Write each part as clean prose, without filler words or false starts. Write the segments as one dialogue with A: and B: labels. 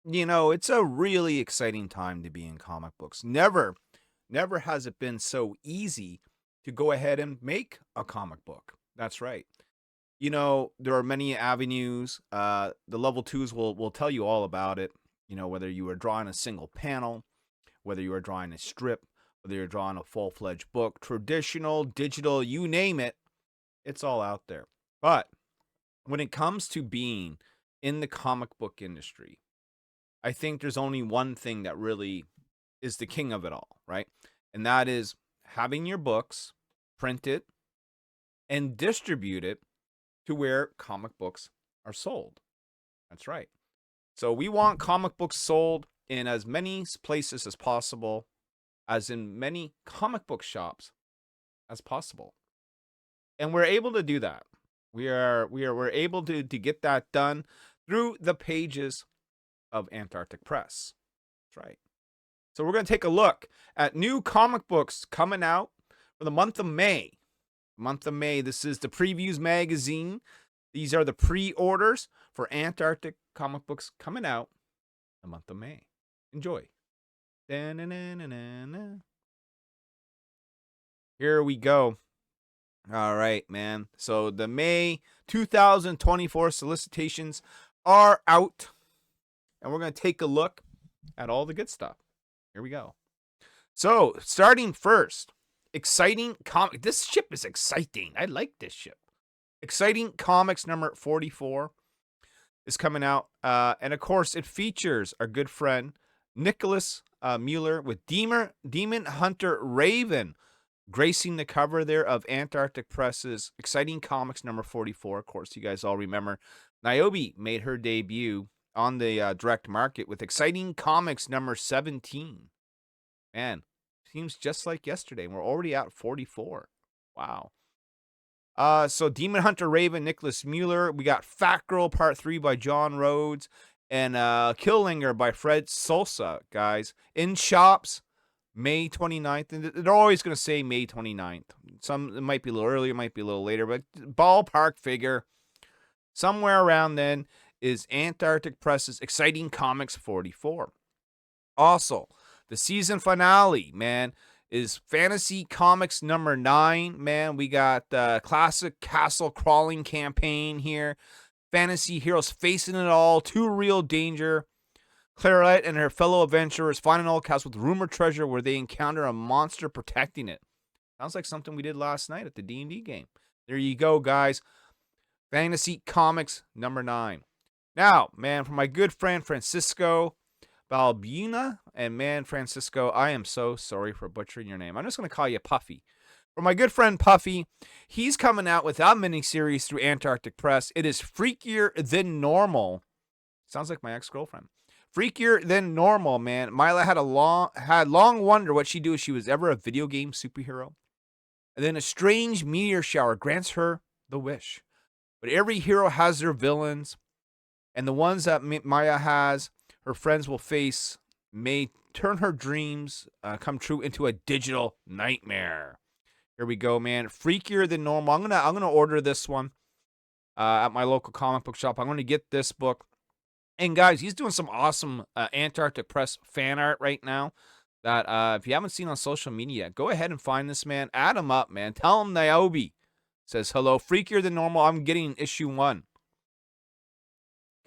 A: It's a really exciting time to be in comic books. Never has it been so easy to go ahead and make a comic book. That's right. There are many avenues. The level twos will tell you all about it. Whether you are drawing a single panel, whether you are drawing a strip, whether you're drawing a full fledged book, traditional, digital, you name it, it's all out there. But when it comes to being in the comic book industry, I think there's only one thing that really is the king of it all, right? And that is having your books printed and distributed to where comic books are sold. That's right. So we want comic books sold in as many places as possible, as in many comic book shops as possible. And we're able to do that. We're able to get that done through the pages of Antarctic Press. That's right. So we're going to take a look at new comic books coming out for the month of May. Month of May. This is the Previews magazine. These are the pre-orders for Antarctic comic books coming out the month of May. Enjoy. Da-na-na-na-na-na. Here we go. All right, man. So the May 2024 solicitations are out. And we're going to take a look at all the good stuff. Here we go. So, starting first, exciting comic. This ship is exciting. I like this ship. Exciting Comics number 44 is coming out. And of course, it features our good friend Nicholas Mueller with Demon Hunter Raven gracing the cover there of Antarctic Press's Exciting Comics number 44. Of course, you guys all remember Nyobi made her debut on the direct market with Exciting Comics number 17. Man, seems just like yesterday. We're already at 44. Wow. So Demon Hunter Raven, Nicholas Mueller. We got Fat Girl Part 3 by John Rhodes. And Killinger by Fred Sosa, guys. In shops, May 29th. And they're always going to say May 29th. It might be a little earlier, might be a little later. But ballpark figure, somewhere around then, is Antarctic Press's Exciting Comics 44. Also, the season finale, man, is Fantasy Comics number 9. Man, we got the classic castle crawling campaign here. Fantasy heroes facing it all to real danger. Clairette and her fellow adventurers find an old castle with rumored treasure where they encounter a monster protecting it. Sounds like something we did last night at the D&D game. There you go, guys. Fantasy Comics number 9. Now, man, for my good friend Francisco Balbuna, and man, Francisco, I am so sorry for butchering your name. I'm just going to call you Puffy. For my good friend Puffy, he's coming out with a miniseries through Antarctic Press. It is Freakier Than Normal. Sounds like my ex-girlfriend. Freakier Than Normal, man. Mila had long wondered what she'd do if she was ever a video game superhero. And then a strange meteor shower grants her the wish. But every hero has their villains. And the ones that Maya has, her friends will face, may turn her dreams come true into a digital nightmare. Here we go, man. Freakier Than Normal. I'm gonna order this one at my local comic book shop. I'm gonna get this book. And guys, he's doing some awesome Antarctic Press fan art right now. That if you haven't seen on social media, go ahead and find this man. Add him up, man. Tell him Nyobi says hello. Freakier Than Normal. I'm getting issue 1.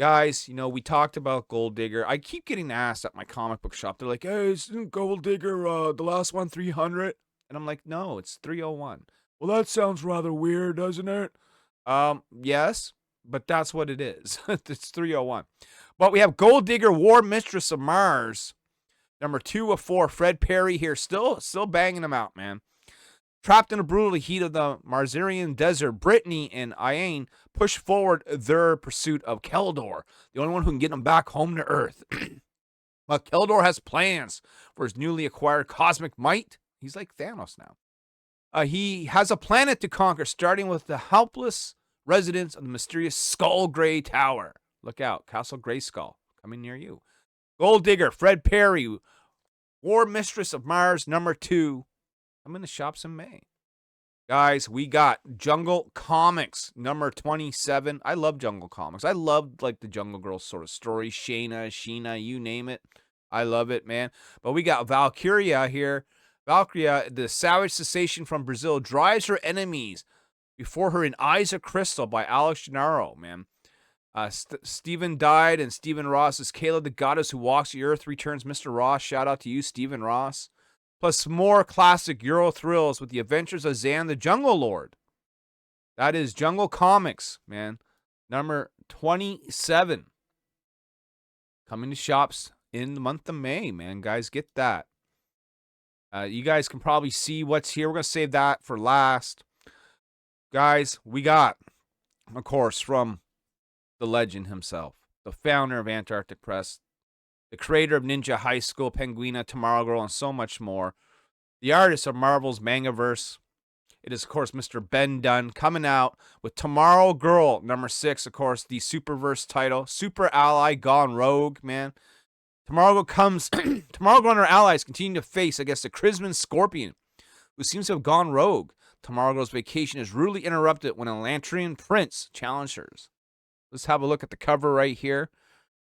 A: Guys, we talked about Gold Digger. I keep getting asked at my comic book shop. They're like, hey, isn't Gold Digger the last one 300? And I'm like, no, it's 301. Well, that sounds rather weird, doesn't it? Yes, but that's what it is. It's 301. But we have Gold Digger, War Mistress of Mars, number 2 of 4. Fred Perry here, still banging them out, man. Trapped in the brutal heat of the Marzerian desert, Brittany and Iane push forward their pursuit of Keldor, the only one who can get them back home to Earth. But Keldor has plans for his newly acquired cosmic might. He's like Thanos now. He has a planet to conquer, starting with the helpless residents of the mysterious Skull Grey Tower. Look out, Castle Grayskull, coming near you. Gold Digger, Fred Perry, War Mistress of Mars, number 2. I'm in the shops in May. Guys, we got Jungle Comics number 27. I love Jungle Comics. I love like the Jungle Girl sort of story. Shayna, Sheena, you name it. I love it, man. But we got Valkyria here. Valkyria, the savage cessation from Brazil, drives her enemies before her in Eyes of Crystal by Alex Gennaro, man. Stephen died, and Stephen Ross is Kayla, the goddess who walks the earth, returns Mr. Ross. Shout out to you, Stephen Ross. Plus more classic Euro thrills with the adventures of Zan the Jungle Lord. That is Jungle Comics, man. Number 27. Coming to shops in the month of May, man. Guys, get that. You guys can probably see what's here. We're going to save that for last. Guys, we got, of course, from the legend himself, the founder of Antarctic Press, the creator of Ninja High School, Penguina, Tomorrow Girl, and so much more. The artist of Marvel's Mangaverse. It is, of course, Mr. Ben Dunn coming out with Tomorrow Girl, number 6, of course, the Superverse title. Super Ally gone rogue, man. Tomorrow Girl comes. Tomorrow Girl and her allies continue to face against the Crimson Scorpion, who seems to have gone rogue. Tomorrow Girl's vacation is rudely interrupted when a Lantrian prince challenges her. Let's have a look at the cover right here.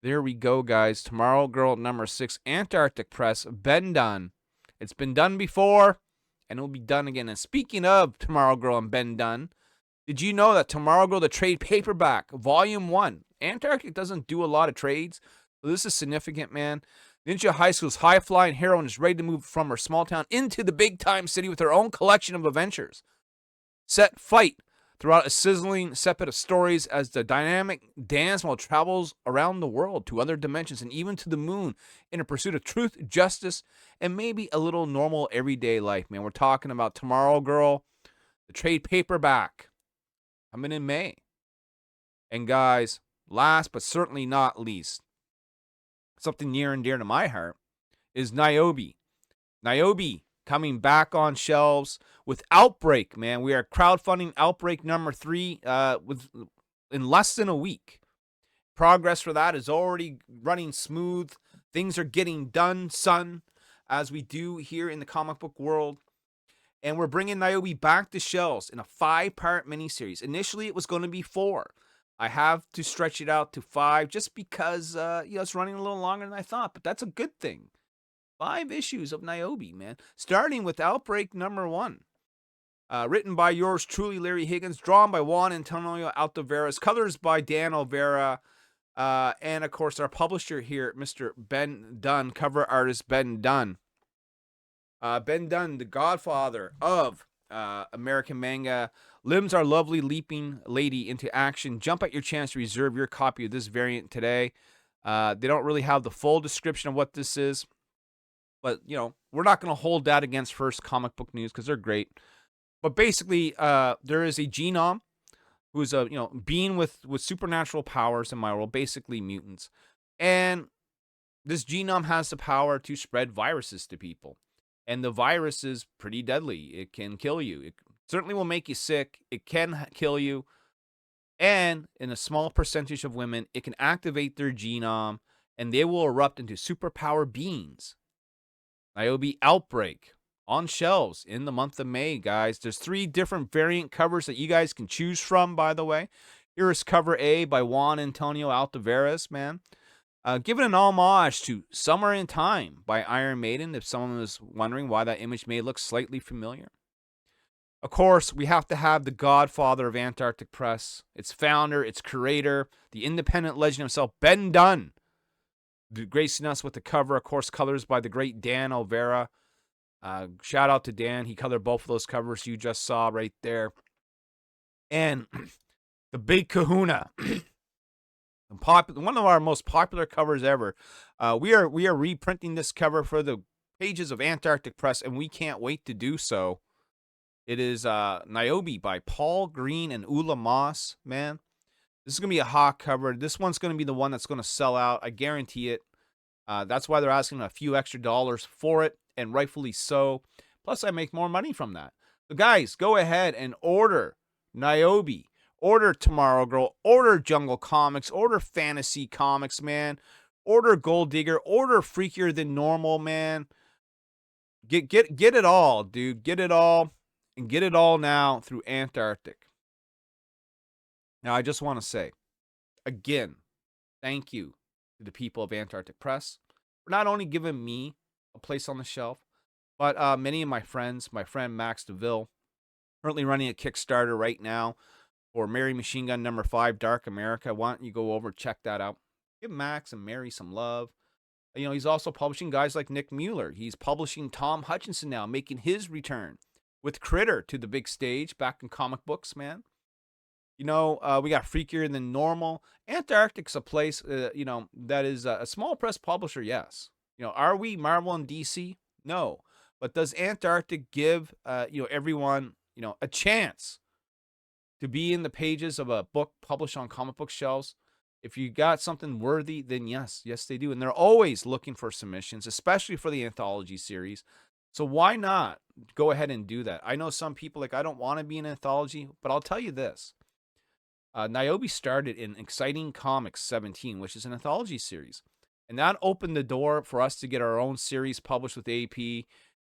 A: There we go, guys. Tomorrow Girl number 6, Antarctic Press, Ben Dunn. It's been done before, and it will be done again. And speaking of Tomorrow Girl and Ben Dunn, did you know that Tomorrow Girl, the trade paperback, Volume 1, Antarctic doesn't do a lot of trades, so this is significant, man. Ninja High School's high-flying heroine is ready to move from her small town into the big-time city with her own collection of adventures. Set fight throughout a sizzling set of stories as the dynamic dance while travels around the world to other dimensions and even to the moon in a pursuit of truth, justice, and maybe a little normal everyday life, man. We're talking about Tomorrow Girl, the trade paperback, coming in May. And guys, last but certainly not least, something near and dear to my heart is Nyobi. Nyobi coming back on shelves with Outbreak, man. We are crowdfunding Outbreak number 3 in less than a week. Progress for that is already running smooth. Things are getting done, son, as we do here in the comic book world. And we're bringing Nyobi back to shelves in a 5-part miniseries. Initially, it was going to be 4. I have to stretch it out to 5 just because it's running a little longer than I thought, but that's a good thing. 5 issues of Nyobi, man. Starting with Outbreak number 1. Written by yours truly, Larry Higgins. Drawn by Juan Antonio Altaveras. Colors by Dan Olvera. And, of course, our publisher here, Mr. Ben Dunn. Cover artist Ben Dunn. Ben Dunn, the godfather of American manga. Limbs our lovely leaping lady into action. Jump at your chance to reserve your copy of this variant today. They don't really have the full description of what this is. But, we're not going to hold that against First Comic Book News because they're great. But basically, there is a genome who's a being with supernatural powers in my world, basically mutants. And this genome has the power to spread viruses to people. And the virus is pretty deadly. It can kill you. It certainly will make you sick. It can kill you. And in a small percentage of women, it can activate their genome and they will erupt into superpower beings. Nyobi Outbreak on shelves in the month of May, guys. There's 3 different variant covers that you guys can choose from, by the way. Here is cover A by Juan Antonio Altaveras, man. Giving an homage to Summer in Time by Iron Maiden, if someone was wondering why that image may look slightly familiar. Of course, we have to have the godfather of Antarctic Press, its founder, its creator, the independent legend himself, Ben Dunn, gracing us with the cover. Of course, colors by the great Dan Olvera. Shout out to Dan. He colored both of those covers you just saw right there. And the big kahuna. One of our most popular covers ever. We are reprinting this cover for the pages of Antarctic Press, and we can't wait to do so. It is Nyobi by Paul Green and Ula Moss, man. This is going to be a hot cover. This one's going to be the one that's going to sell out. I guarantee it. That's why they're asking a few extra dollars for it, and rightfully so. Plus, I make more money from that. So, guys, go ahead and order Nyobi. Order Tomorrow Girl. Order Jungle Comics. Order Fantasy Comics, man. Order Gold Digger. Order Freakier Than Normal, man. Get it all, dude. Get it all. and get it all now through Antarctic. Now, I just want to say, again, thank you to the people of Antarctic Press for not only giving me a place on the shelf, but many of my friends, my friend Max DeVille, currently running a Kickstarter right now for Mary Machine Gun number 5, Dark America. Why don't you go over and check that out? Give Max and Mary some love. You know, he's also publishing guys like Nick Mueller. He's publishing Tom Hutchinson now, making his return with Critter to the big stage back in Comicbooks, man. You know, we got freakier than normal. Antarctic's a place, you know, that is a small press publisher, yes. You know, are we Marvel and DC? No. But does Antarctic give, you know, everyone, you know, a chance to be in the pages of a book published on comic book shelves? If you got something worthy, then yes, they do. And they're always looking for submissions, especially for the anthology series. So why not go ahead and do that? I know some people like, I don't want to be an anthology, but I'll tell you this. Nyobi started in Exciting Comics 17, which is an anthology series. And that opened the door for us to get our own series published with AP.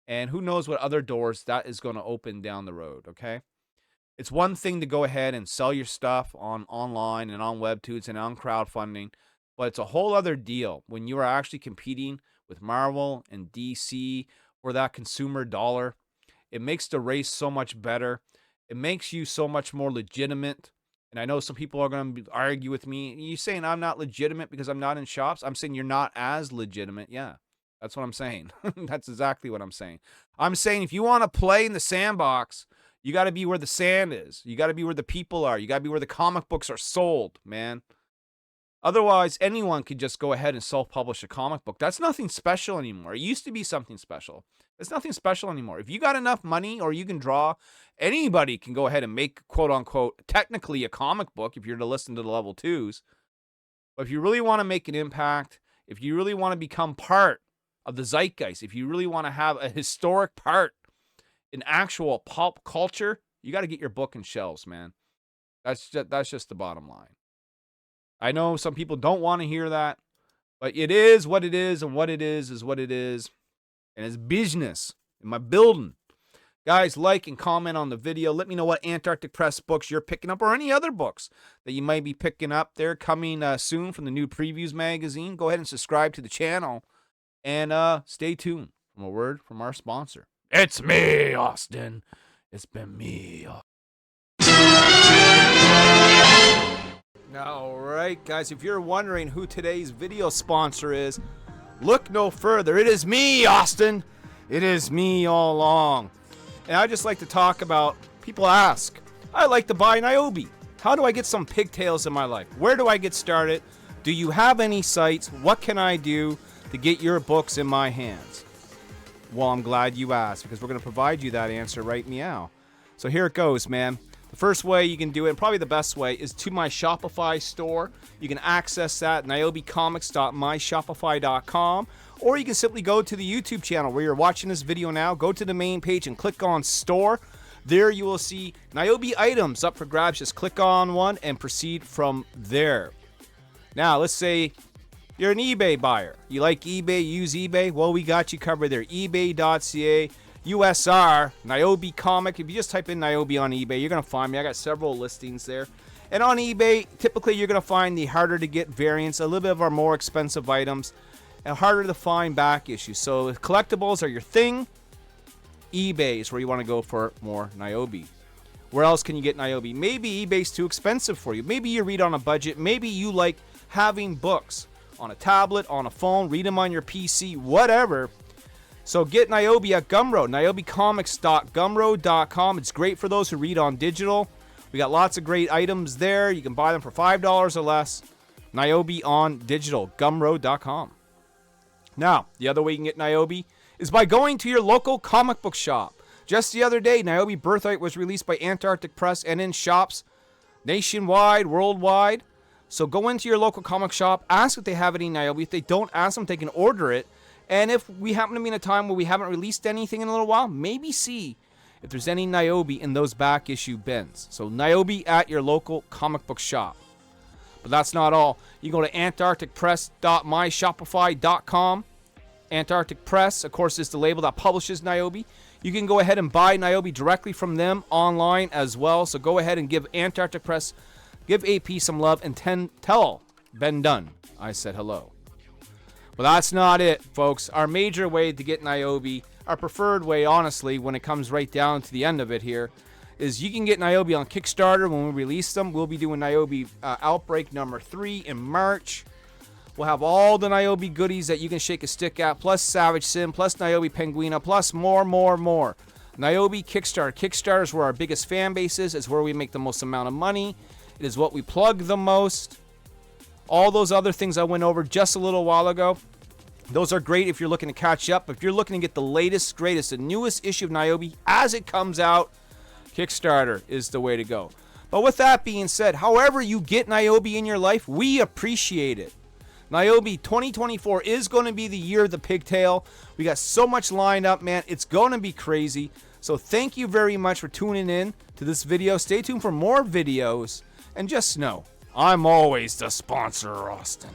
A: And who knows what other doors that is going to open down the road, okay? It's one thing to go ahead and sell your stuff online and on Webtoons and on crowdfunding, but it's a whole other deal when you are actually competing with Marvel and DC for that consumer dollar. It makes the race so much better. It makes you so much more legitimate. And I know some people are going to argue with me. You're saying I'm not legitimate because I'm not in shops? I'm saying you're not as legitimate. Yeah, that's what I'm saying. That's exactly what I'm saying. I'm saying if you want to play in the sandbox, you got to be where the sand is. You got to be where the people are. You got to be where the comic books are sold, man. Otherwise, anyone could just go ahead and self-publish a comic book. That's nothing special anymore. It used to be something special. It's nothing special anymore. If you got enough money or you can draw, anybody can go ahead and make, quote-unquote, technically a comic book if you're to listen to the level 2s. But if you really want to make an impact, if you really want to become part of the zeitgeist, if you really want to have a historic part in actual pulp culture, you got to get your book in shelves, man. That's just the bottom line. I know some people don't want to hear that, but it is what it is, and what it is what it is. And it's business in my building. Guys, like and comment on the video. Let me know what Antarctic Press books you're picking up or any other books that you might be picking up. They're coming soon from the new Previews magazine. Go ahead and subscribe to the channel and stay tuned from a word from our sponsor. It's me, Austin. It's been me. All right, guys, if you're wondering who today's video sponsor is, look no further. It is me, Austin. It is me all along. And I just like to talk about, people ask, I like to buy Nyobi. How do I get some pigtails in my life? Where do I get started? Do you have any sites? What can I do to get your books in my hands? Well, I'm glad you asked, because we're going to provide you that answer right meow. So here it goes, man. The first way you can do it, and probably the best way, is to my Shopify store. You can access that at nyobicomics.myshopify.com, or you can simply go to the YouTube channel where you're watching this video now. Go to the main page and click on Store. There you will see Nyobi items up for grabs. Just click on one and proceed from there. Now, let's say you're an eBay buyer. You like eBay, use eBay? Well, we got you covered there. ebay.ca. USR, Nyobicomic. If you just type in Nyobi on eBay, you're going to find me. I got several listings there. And on eBay, typically you're going to find the harder to get variants, a little bit of our more expensive items, and harder to find back issues. So if collectibles are your thing, eBay is where you want to go for more Nyobi. Where else can you get Nyobi? Maybe eBay's too expensive for you. Maybe you read on a budget. Maybe you like having books on a tablet, on a phone, read them on your PC, whatever. So get Nyobi at Gumroad, nyobicomics.gumroad.com. It's great for those who read on digital. We got lots of great items there. You can buy them for $5 or less. Nyobi on digital, gumroad.com. Now, the other way you can get Nyobi is by going to your local comic book shop. Just the other day, Nyobi Birthright was released by Antarctic Press and in shops nationwide, worldwide. So go into your local comic shop, ask if they have any Nyobi. If they don't, ask them if they can order it. And if we happen to be in a time where we haven't released anything in a little while, maybe see if there's any Nyobi in those back issue bins. So Nyobi at your local comic book shop. But that's not all. You go to antarcticpress.myshopify.com. Antarctic Press, of course, is the label that publishes Nyobi. You can go ahead and buy Nyobi directly from them online as well. So go ahead and give Antarctic Press, give AP some love, and tell Ben Dunn I said hello. But that's not it, folks. Our major way to get Nyobi, our preferred way, honestly, when it comes right down to the end of it here, is you can get Nyobi on Kickstarter when we release them. We'll be doing Nyobi Outbreak number 3 in March. We'll have all the Nyobi goodies that you can shake a stick at, plus Savage Sim, plus Nyobi Penguina, plus more. Nyobi Kickstarter. Kickstarter is where our biggest fan base is. It's where we make the most amount of money. It is what we plug the most. All those other things I went over just a little while ago, those are great if you're looking to catch up. If you're looking to get the latest, greatest, the newest issue of Nyobi as it comes out, Kickstarter is the way to go. But with that being said, however you get Nyobi in your life, we appreciate it. Nyobi 2024 is going to be the year of the pigtail. We got so much lined up, man. It's going to be crazy. So thank you very much for tuning in to this video. Stay tuned for more videos. And just know, I'm always the sponsor, Austin.